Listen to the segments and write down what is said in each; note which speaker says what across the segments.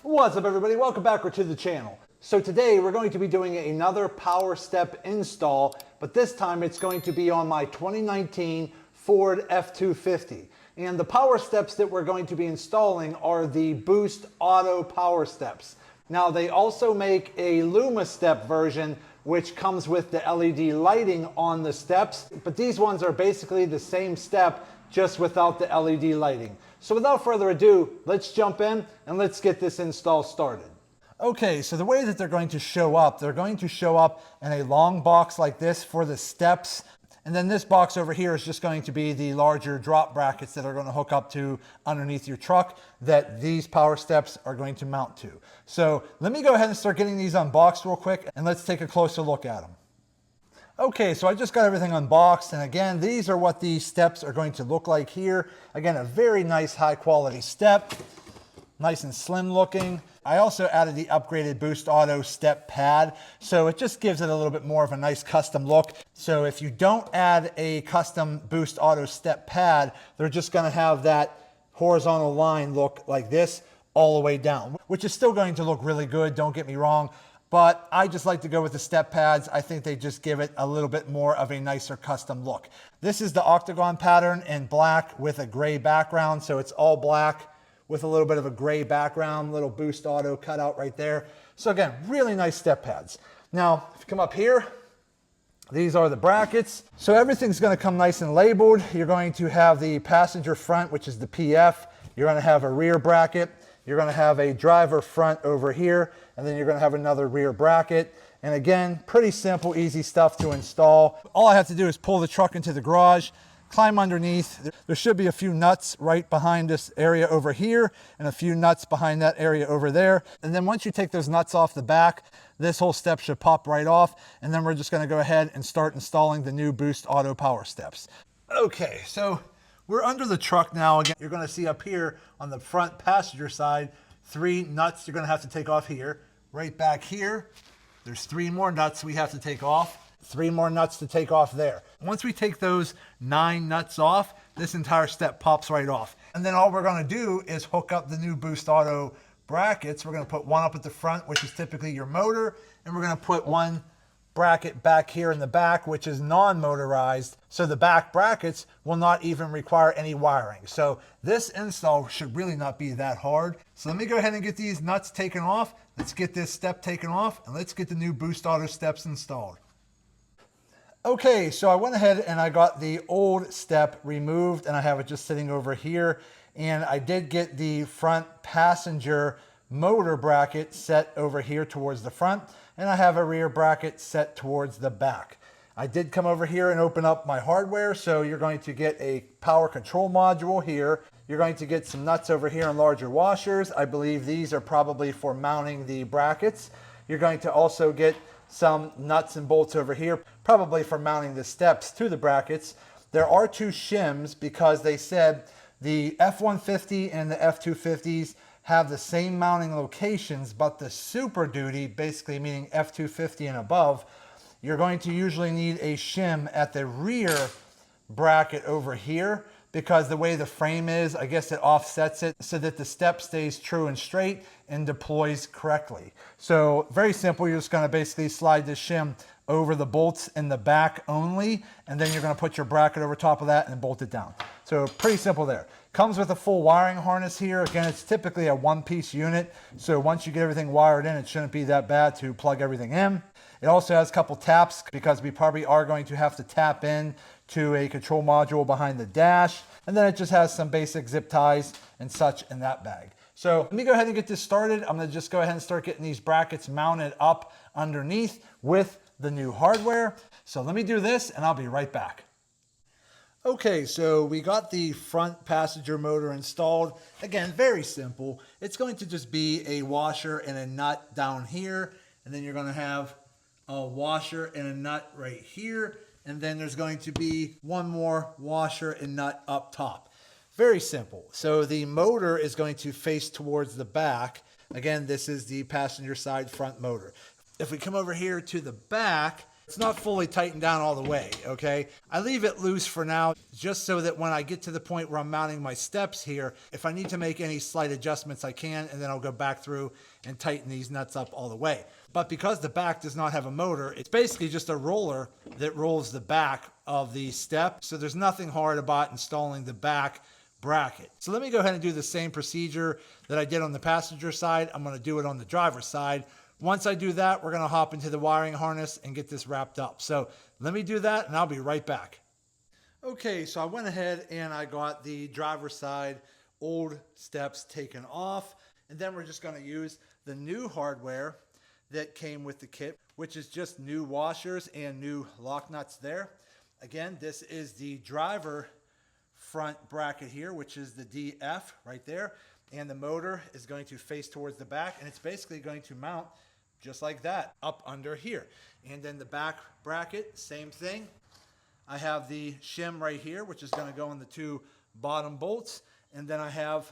Speaker 1: What's up, everybody? Welcome back to the channel. So today we're going to be doing another power step install, but this time it's going to be on my 2019 Ford F250. And the power steps that we're going to be installing are the Boost Auto power steps. Now they also make a Lumastep version which comes with the LED lighting on the steps, but these ones are basically the same step just without the LED lighting. So without further ado, let's jump in and let's get this install started. Okay, so the way that they're going to show up in a long box like this for the steps. And then this box over here is just going to be the larger drop brackets that are going to hook up to underneath your truck that these power steps are going to mount to. So let me go ahead and start getting these unboxed real quick and let's take a closer look at them. Okay, so I just got everything unboxed, and again, these are what the steps are going to look like here. Again, a very nice high quality step, nice and slim looking. I also added the upgraded Boost Auto step pad, so it just gives it a little bit more of a nice custom look. So if you don't add a custom Boost Auto step pad, they're just gonna have that horizontal line look like this all the way down, which is still going to look really good, don't get me wrong. But I just like to go with the step pads. I think they just give it a little bit more of a nicer custom look. This is the octagon pattern in black with a gray background. So it's all black with a little bit of a gray background, little Boost Auto cutout right there. So again, really nice step pads. Now, if you come up here, these are the brackets. So everything's gonna come nice and labeled. You're going to have the passenger front, which is the PF. You're gonna have a rear bracket. You're gonna have a driver front over here, and then you're gonna have another rear bracket. And again, pretty simple, easy stuff to install. All I have to do is pull the truck into the garage, climb underneath. There should be a few nuts right behind this area over here, and a few nuts behind that area over there. And then once you take those nuts off the back, this whole step should pop right off. And then we're just gonna go ahead and start installing the new Boost Auto power steps. Okay, so we're under the truck now. Again, you're gonna see up here on the front passenger side, 3 nuts you're gonna have to take off here. Right back here, there's 3 more nuts we have to take off. 3 more nuts to take off there. Once we take those 9 nuts off, this entire step pops right off. And then all we're gonna do is hook up the new Boost Auto brackets. We're gonna put one up at the front, which is typically your motor, and we're gonna put one bracket back here in the back, which is non-motorized. So the back brackets will not even require any wiring. So this install should really not be that hard. So let me go ahead and get these nuts taken off. Let's get this step taken off and let's get the new Boost Auto steps installed. Okay, so I went ahead and I got the old step removed and I have it just sitting over here. And I did get the front passenger motor bracket set over here towards the front, and I have a rear bracket set towards the back. I did come over here and open up my hardware, so you're going to get a power control module here. You're going to get some nuts over here and larger washers. I believe these are probably for mounting the brackets. You're going to also get some nuts and bolts over here, probably for mounting the steps to the brackets. There are 2 shims because they said the F150 and the F250s have the same mounting locations, but the Super Duty, basically meaning F250 and above, you're going to usually need a shim at the rear bracket over here because the way the frame is, I guess it offsets it so that the step stays true and straight and deploys correctly. So very simple, you're just gonna basically slide this shim over the bolts in the back only, and then you're gonna put your bracket over top of that and bolt it down. So pretty simple there. Comes with a full wiring harness here. Again, it's typically a 1-piece unit, so once you get everything wired in, it shouldn't be that bad to plug everything in. It also has a couple taps because we probably are going to have to tap in to a control module behind the dash. And then it just has some basic zip ties and such in that bag. So let me go ahead and get this started. I'm gonna just go ahead and start getting these brackets mounted up underneath with the new hardware. So let me do this and I'll be right back. Okay, so we got the front passenger motor installed. Again, very simple. It's going to just be a washer and a nut down here, and then you're gonna have a washer and a nut right here, and then there's going to be one more washer and nut up top. Very simple. So the motor is going to face towards the back. Again, this is the passenger side front motor. If we come over here to the back, It's not fully tightened down all the way, okay? I leave it loose for now, just so that when I get to the point where I'm mounting my steps here, if I need to make any slight adjustments, I can, and then I'll go back through and tighten these nuts up all the way. But because the back does not have a motor, it's basically just a roller that rolls the back of the step. So there's nothing hard about installing the back bracket. So let me go ahead and do the same procedure that I did on the passenger side. I'm going to do it on the driver's side. Once I do that, we're going to hop into the wiring harness and get this wrapped up. So let me do that and I'll be right back. Okay, so I went ahead and I got the driver's side old steps taken off, and then we're just going to use the new hardware that came with the kit, which is just new washers and new lock nuts there. Again, this is the driver front bracket here, which is the DF right there, and the motor is going to face towards the back, and it's basically going to mount just like that up under here. And then the back bracket, same thing. I have the shim right here, which is going to go in the two bottom bolts, and then I have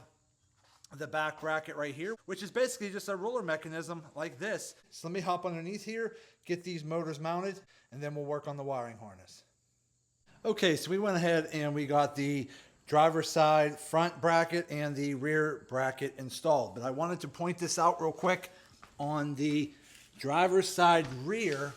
Speaker 1: the back bracket right here, which is basically just a roller mechanism like this. So let me hop underneath here, get these motors mounted, and then we'll work on the wiring harness. Okay, so we went ahead and we got the driver's side front bracket and the rear bracket installed. But I wanted to point this out real quick. On the driver's side rear,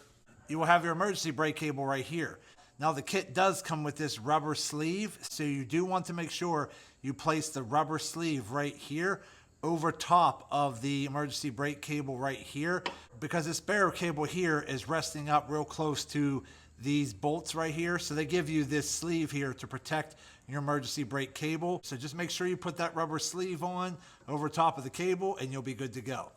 Speaker 1: you will have your emergency brake cable right here. Now the kit does come with this rubber sleeve, so you do want to make sure you place the rubber sleeve right here over top of the emergency brake cable right here, because this spare cable here is resting up real close to these bolts right here. So they give you this sleeve here to protect your emergency brake cable. So just make sure you put that rubber sleeve on over top of the cable and you'll be good to go.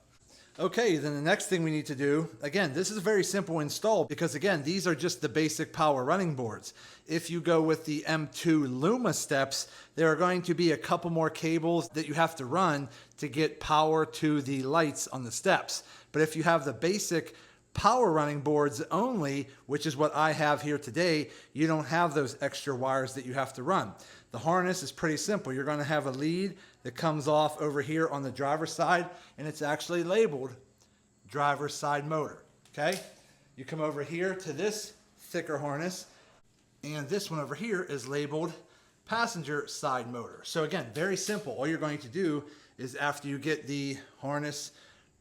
Speaker 1: Okay, then the next thing we need to do, again, this is a very simple install because again, these are just the basic power running boards. If you go with the M2 Lumasteps, there are going to be a couple more cables that you have to run to get power to the lights on the steps. But if you have the basic power running boards only, which is what I have here today, you don't have those extra wires that you have to run. The harness is pretty simple. You're going to have a lead that comes off over here on the driver's side, and it's actually labeled driver's side motor. Okay, you come over here to this thicker harness, and this one over here is labeled passenger side motor. So again, very simple. All you're going to do is after you get the harness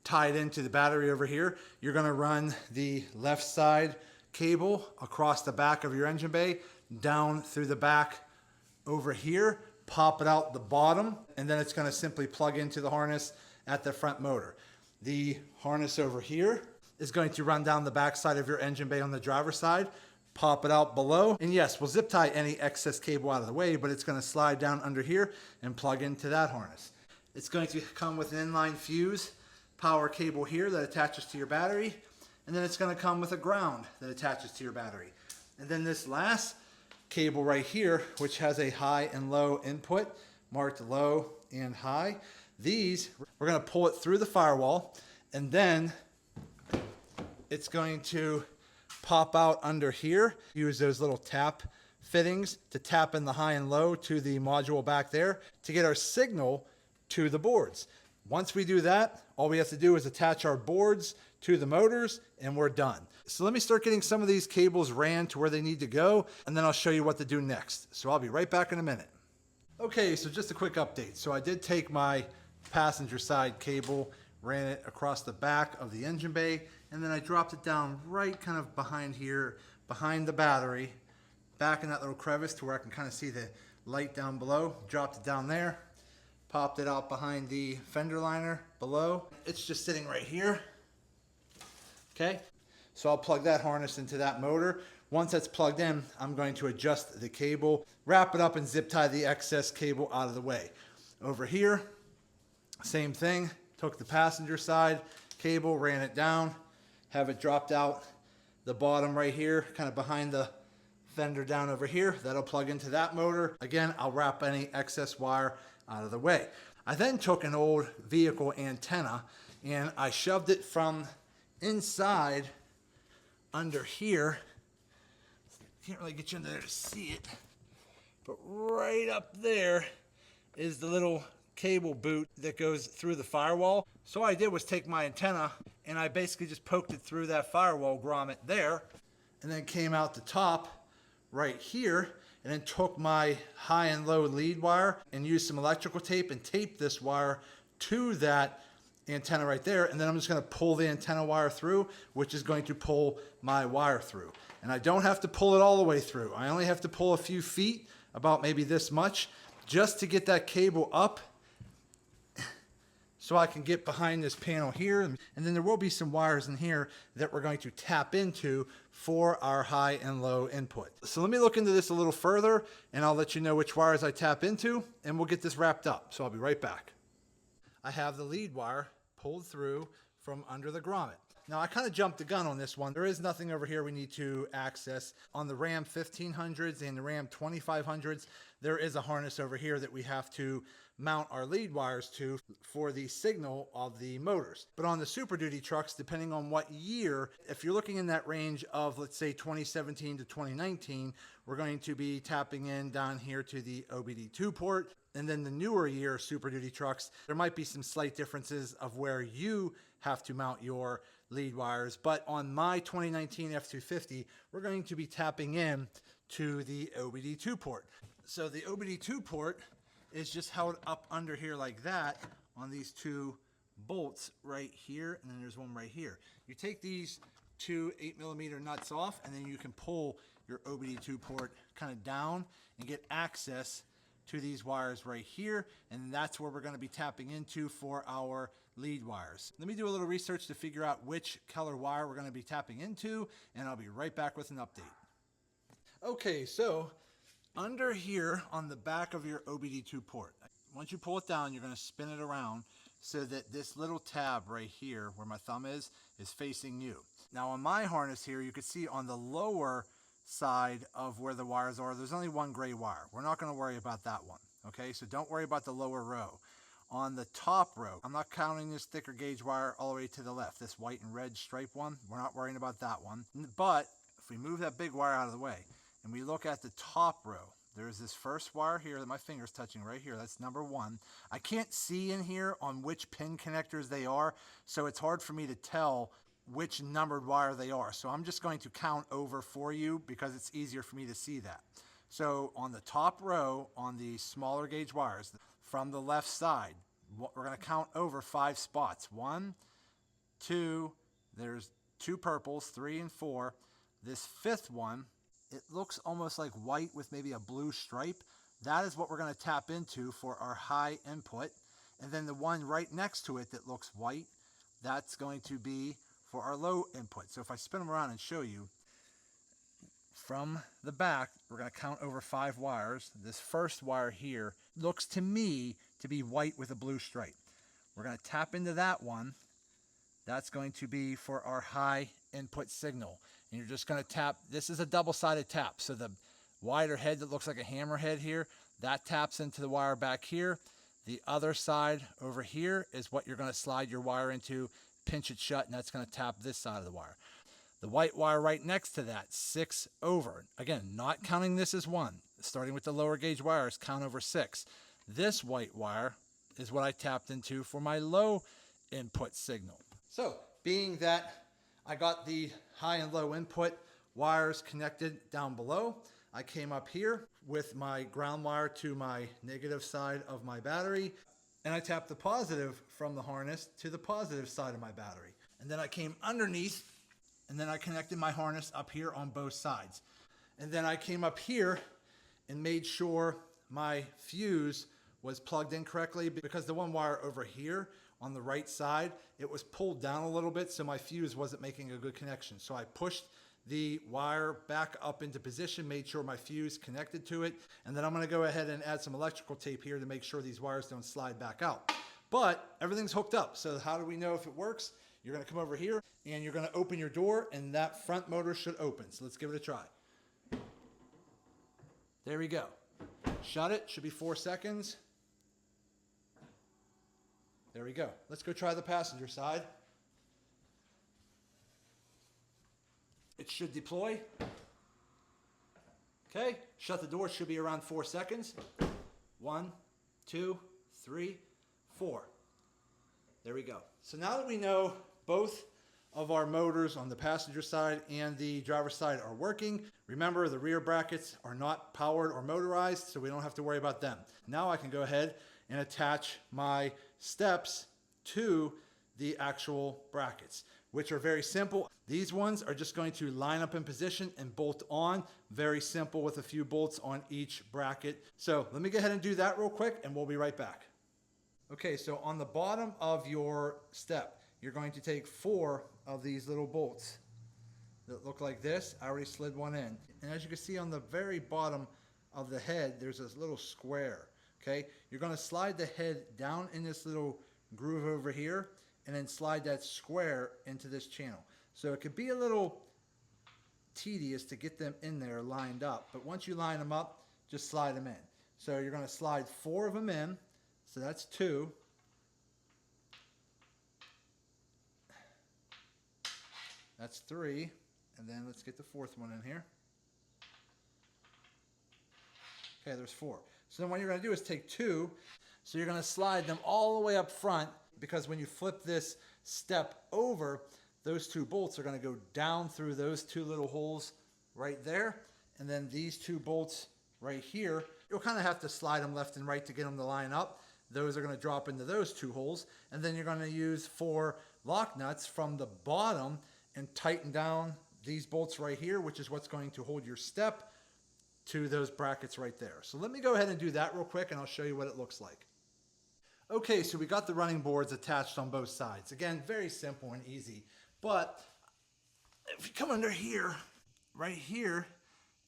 Speaker 1: tied into the battery over here, you're going to run the left side cable across the back of your engine bay, down through the back over here, pop it out the bottom, and then it's going to simply plug into the harness at the front motor. The harness over here is going to run down the back side of your engine bay on the driver's side, pop it out below, and yes, we'll zip tie any excess cable out of the way, but it's going to slide down under here and plug into that harness. It's going to come with an inline fuse power cable here that attaches to your battery, and then it's going to come with a ground that attaches to your battery. And then this last cable right here, which has a high and low input, marked low and high. These, we're going to pull it through the firewall, and then it's going to pop out under here. Use those little tap fittings to tap in the high and low to the module back there to get our signal to the boards. Once we do that, all we have to do is attach our boards to the motors and we're done. So let me start getting some of these cables ran to where they need to go, and then I'll show you what to do next. So I'll be right back in a minute. Okay, so just a quick update. So I did take my passenger side cable, ran it across the back of the engine bay, and then I dropped it down right kind of behind here, behind the battery, back in that little crevice to where I can kind of see the light down below. Dropped it down there. Popped it out behind the fender liner below. It's just sitting right here. Okay, so I'll plug that harness into that motor. Once that's plugged in, I'm going to adjust the cable, wrap it up, and zip tie the excess cable out of the way. Over here, same thing. Took the passenger side cable, ran it down, have it dropped out the bottom right here, kind of behind the fender down over here. That'll plug into that motor. Again, I'll wrap any excess wire out of the way. I then took an old vehicle antenna and I shoved it from inside under here. Can't really get you in there to see it, but right up there is the little cable boot that goes through the firewall. So what I did was take my antenna and I basically just poked it through that firewall grommet there, and then came out the top right here, and then took my high and low lead wire and used some electrical tape and taped this wire to that antenna right there. And then I'm just going to pull the antenna wire through, which is going to pull my wire through. And I don't have to pull it all the way through. I only have to pull a few feet, about maybe this much, just to get that cable up so I can get behind this panel here. And then there will be some wires in here that we're going to tap into for our high and low input. So let me look into this a little further, and I'll let you know which wires I tap into, and we'll get this wrapped up. So I'll be right back. I have the lead wire pulled through from under the grommet. Now I kind of jumped the gun on this one. There is nothing over here we need to access. On the Ram 1500s and the Ram 2500s, there is a harness over here that we have to mount our lead wires to for the signal of the motors. But on the Super Duty trucks, depending on what year, if you're looking in that range of, let's say, 2017 to 2019, we're going to be tapping in down here to the OBD2 port. And then the newer year Super Duty trucks, there might be some slight differences of where you have to mount your lead wires. But on my 2019 F250, we're going to be tapping in to the OBD2 port. So the OBD2 port is just held up under here like that on these two bolts right here, and then there's one right here. You take these two 8mm nuts off, and then you can pull your OBD2 port kind of down and get access to these wires right here, and that's where we're going to be tapping into for our lead wires. Let me do a little research to figure out which color wire we're going to be tapping into, and I'll be right back with an update. Okay, so under here on the back of your OBD2 port, once you pull it down, you're going to spin it around so that this little tab right here where my thumb is facing you. Now on my harness here, you can see on the lower side of where the wires are, there's only one gray wire. We're not going to worry about that one. Okay, so don't worry about the lower row. On the top row, I'm not counting this thicker gauge wire all the way to the left, this white and red stripe one. We're not worrying about that one. But if we move that big wire out of the way and we look at the top row, there's this first wire here that my finger's touching right here. That's number one. I can't see in here on which pin connectors they are, so it's hard for me to tell which numbered wire they are. So I'm just going to count over for you because it's easier for me to see that. So on the top row, on the smaller gauge wires from the left side, we're going to count over 5 spots. 1, 2, there's 2 purples, 3 and 4. This fifth one, it looks almost like white with maybe a blue stripe. That is what we're going to tap into for our high input. And then the one right next to it that looks white, that's going to be for our low input. So if I spin them around and show you, from the back, we're going to count over 5 wires. This first wire here looks to me to be white with a blue stripe. We're going to tap into that one. That's going to be for our high input signal. And you're just going to tap, this is a double-sided tap. So the wider head that looks like a hammerhead here, that taps into the wire back here. The other side over here is what you're going to slide your wire into, pinch it shut, and that's going to tap this side of the wire. The white wire right next to that, 6 over. Again, not counting this as 1. Starting with the lower gauge wires, count over 6. This white wire is what I tapped into for my low input signal. So, being that I got the high and low input wires connected down below, I came up here with my ground wire to my negative side of my battery, and I tapped the positive from the harness to the positive side of my battery. And then I came underneath, and then I connected my harness up here on both sides. And then I came up here and made sure my fuse was plugged in correctly, because the one wire over here on the right side, it was pulled down a little bit, so my fuse wasn't making a good connection. So I pushed the wire back up into position, made sure my fuse connected to it, and then I'm going to go ahead and add some electrical tape here to make sure these wires don't slide back out. But everything's hooked up, so how do we know if it works? You're going to come over here and you're going to open your door, and that front motor should open. So let's give it a try. There we go. Shut it, should be 4 seconds. There we go. Let's go try the passenger side. It should deploy. Okay, shut the door, should be around 4 seconds. 1, 2, 3, 4. There we go. So now that we know both of our motors on the passenger side and the driver's side are working. Remember, the rear brackets are not powered or motorized, so we don't have to worry about them. Now I can go ahead and attach my steps to the actual brackets, which are very simple. These ones are just going to line up in position and bolt on. Very simple with a few bolts on each bracket. So let me go ahead and do that real quick and we'll be right back. Okay, so on the bottom of your step, you're going to take 4 of these little bolts that look like this. I already slid one in. And as you can see on the very bottom of the head, there's this little square, okay? You're gonna slide the head down in this little groove over here and then slide that square into this channel. So it could be a little tedious to get them in there lined up, but once you line them up, just slide them in. So you're gonna slide 4 of them in, so that's 2. That's 3, and then let's get the 4th one in here. Okay, there's 4. So then what you're gonna do is take 2, so you're gonna slide them all the way up front, because when you flip this step over, those 2 bolts are gonna go down through those 2 little holes right there, and then these 2 bolts right here, you'll kind of have to slide them left and right to get them to line up. Those are gonna drop into those 2 holes, and then you're gonna use 4 lock nuts from the bottom and tighten down these bolts right here, which is what's going to hold your step to those brackets right there. So let me go ahead and do that real quick and I'll show you what it looks like. Okay, so we got the running boards attached on both sides. Again, very simple and easy, but if you come under here, right here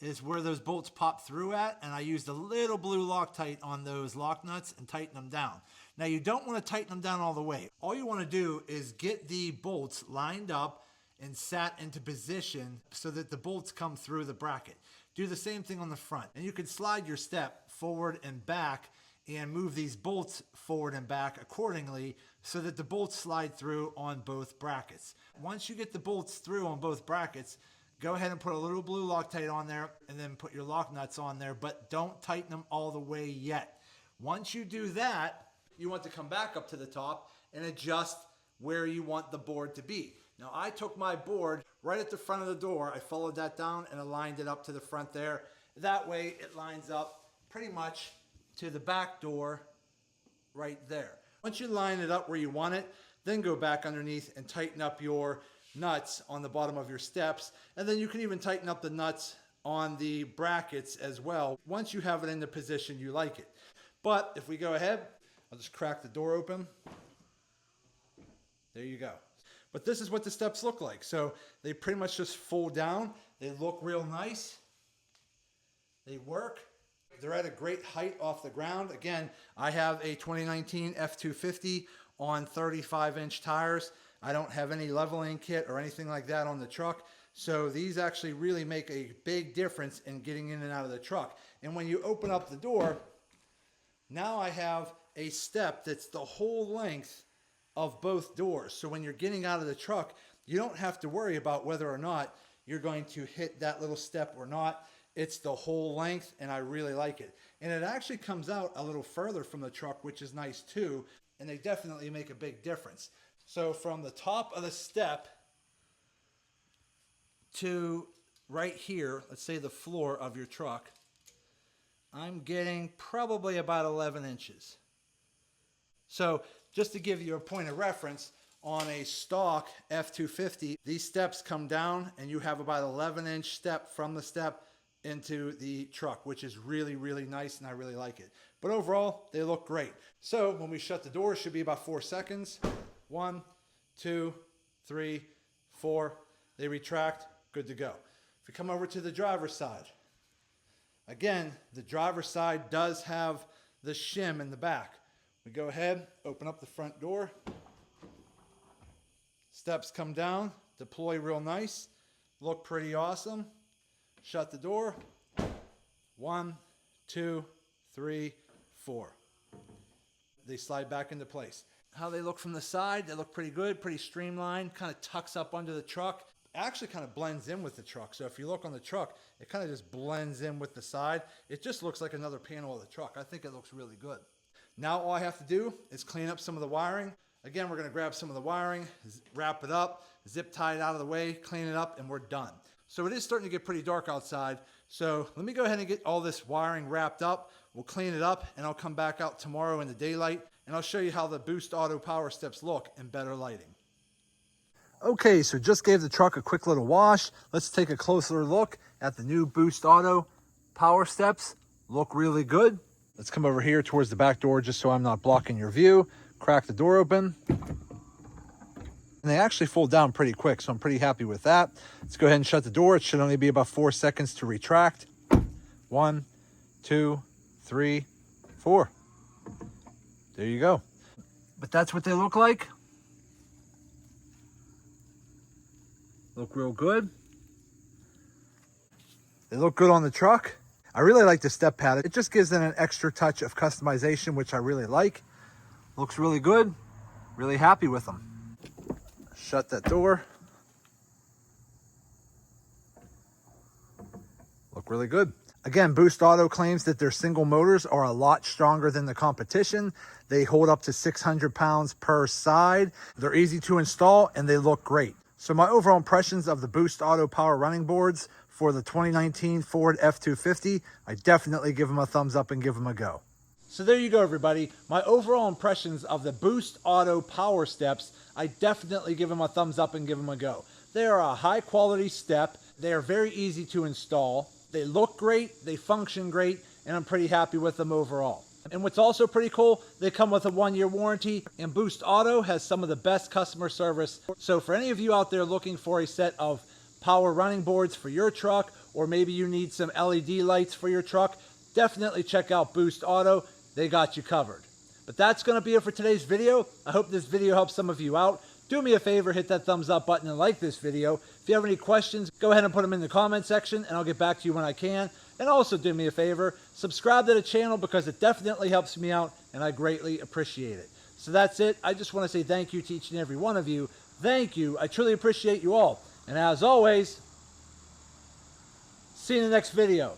Speaker 1: is where those bolts pop through at, and I used a little blue Loctite on those lock nuts and tighten them down. Now you don't want to tighten them down all the way. All you want to do is get the bolts lined up and sat into position so that the bolts come through the bracket. Do the same thing on the front. And you can slide your step forward and back and move these bolts forward and back accordingly so that the bolts slide through on both brackets. Once you get the bolts through on both brackets, go ahead and put a little blue Loctite on there and then put your lock nuts on there, but don't tighten them all the way yet. Once you do that, you want to come back up to the top and adjust where you want the board to be. Now I took my board right at the front of the door, I followed that down and aligned it up to the front there. That way it lines up pretty much to the back door right there. Once you line it up where you want it, then go back underneath and tighten up your nuts on the bottom of your steps, and then you can even tighten up the nuts on the brackets as well once you have it in the position you like it. But if we go ahead, I'll just crack the door open. There you go. But this is what the steps look like. So they pretty much just fold down. They look real nice. They work. They're at a great height off the ground. Again, I have a 2019 F250 on 35-inch tires. I don't have any leveling kit or anything like that on the truck. So these actually really make a big difference in getting in and out of the truck. And when you open up the door, now I have a step that's the whole length of both doors. So when you're getting out of the truck, you don't have to worry about whether or not you're going to hit that little step or not. It's the whole length, and I really like it. And it actually comes out a little further from the truck, which is nice too, and they definitely make a big difference. So from the top of the step to right here, let's say the floor of your truck, I'm getting probably about 11 inches. So just to give you a point of reference, on a stock F250, these steps come down and you have about 11-inch step from the step into the truck, which is really, really nice, and I really like it. But overall, they look great. So when we shut the door, it should be about 4 seconds. 1, 2, 3, 4. They retract, good to go. If we come over to the driver's side, again, the driver's side does have the shim in the back. We go ahead, open up the front door. Steps come down, deploy real nice, look pretty awesome. Shut the door. 1, 2, 3, 4. They slide back into place. How they look from the side, they look pretty good, pretty streamlined, kind of tucks up under the truck. Actually kind of blends in with the truck. So if you look on the truck, it kind of just blends in with the side. It just looks like another panel of the truck. I think it looks really good. Now all I have to do is clean up some of the wiring. Again, we're going to grab some of the wiring, wrap it up, zip tie it out of the way, clean it up, and we're done. So it is starting to get pretty dark outside. So let me go ahead and get all this wiring wrapped up. We'll clean it up, and I'll come back out tomorrow in the daylight, and I'll show you how the Boost Auto power steps look in better lighting. Okay, so just gave the truck a quick little wash. Let's take a closer look at the new Boost Auto power steps. Look really good. Let's come over here towards the back door just so I'm not blocking your view. Crack the door open. And they actually fold down pretty quick, so I'm pretty happy with that. Let's go ahead and shut the door. It should only be about 4 seconds to retract. 1, 2, 3, 4. There you go. But that's what they look like. Look real good. They look good on the truck. I really like the step pad. It just gives it an extra touch of customization, which I really like. Looks really good. Really happy with them. Shut that door. Look really good. Again, Boost Auto claims that their single motors are a lot stronger than the competition. They hold up to 600 pounds per side. They're easy to install and they look great. So my overall impressions of the Boost Auto power running boards for the 2019 Ford F250, I definitely give them a thumbs up and give them a go. So there you go, everybody. My overall impressions of the Boost Auto power steps, I definitely give them a thumbs up and give them a go. They are a high quality step. They are very easy to install. They look great, they function great, and I'm pretty happy with them overall. And what's also pretty cool, they come with a 1-year warranty, and Boost Auto has some of the best customer service. So for any of you out there looking for a set of power running boards for your truck, or maybe you need some LED lights for your truck, definitely check out Boost Auto. They got you covered. But that's going to be it for today's video. I hope this video helps some of you out. Do me a favor, hit that thumbs up button and like this video. If you have any questions, go ahead and put them in the comment section and I'll get back to you when I can. And also do me a favor, subscribe to the channel because it definitely helps me out and I greatly appreciate it. So that's it. I just want to say thank you to each and every one of you. Thank you. I truly appreciate you all. And as always, see you in the next video.